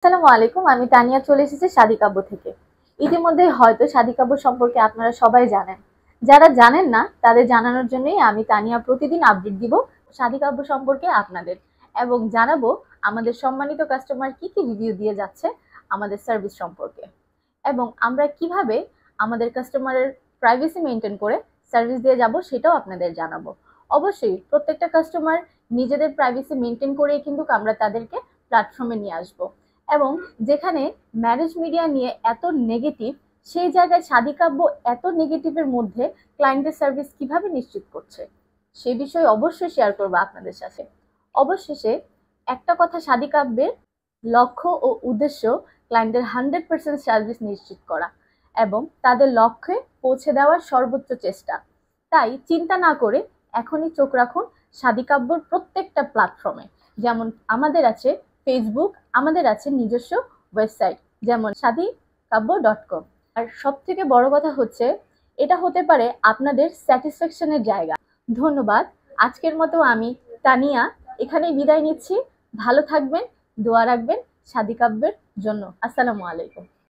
আসসালামু আলাইকুম। আমি তানিয়া চলে এসেছি শাদি কাব্য থেকে। ইতিমধ্যে হয়তো শাদি কাব্য সম্পর্কে আপনারা সবাই জানেন। যারা জানেন না তাদের জানানোর জন্যই আমি তানিয়া প্রতিদিন আপডেট দিব শাদি কাব্য সম্পর্কে আপনাদের, এবং জানাবো আমাদের সম্মানিত কাস্টমার কি কি রিভিউ দিয়ে যাচ্ছে আমাদের সার্ভিস সম্পর্কে, এবং আমরা কিভাবে আমাদের কাস্টমারের প্রাইভেসি মেনটেন করে সার্ভিস দিয়ে যাব সেটাও আপনাদের জানাবো। অবশ্যই প্রত্যেকটা কাস্টমার নিজেদের প্রাইভেসি মেনটেন করেই কিন্তু আমরা তাদেরকে প্ল্যাটফর্মে নিয়ে আসবো। এবং যেখানে ম্যারেজ মিডিয়া নিয়ে এত নেগেটিভ, সেই জায়গায় শাদি কাব্য এত নেগেটিভের মধ্যে ক্লায়েন্টের সার্ভিস কিভাবে নিশ্চিত করছে সে বিষয়ে অবশ্যই শেয়ার করবো আপনাদের সাথে। অবশেষে একটা কথা, শাদি কাব্যের লক্ষ্য ও উদ্দেশ্য ক্লায়েন্টের 100% সার্ভিস নিশ্চিত করা এবং তাদের লক্ষ্যে পৌঁছে দেওয়ার সর্বোচ্চ চেষ্টা। তাই চিন্তা না করে এখনই চোখ রাখুন শাদি কাব্যর প্রত্যেকটা প্ল্যাটফর্মে। যেমন আমাদের আছে ফেসবুক, আমাদের আছে নিজস্ব ওয়েবসাইট যেমন shadikabbyo.com। আর সব থেকে বড় কথা হচ্ছে, এটা হতে পারে আপনাদের স্যাটিসফ্যাকশনের জায়গা। ধন্যবাদ। আজকের মতো আমি তানিয়া এখানেই বিদায় নিচ্ছি। ভালো থাকবেন, দোয়া রাখবেন শাদি কাব্যের জন্য। আসসালামু আলাইকুম।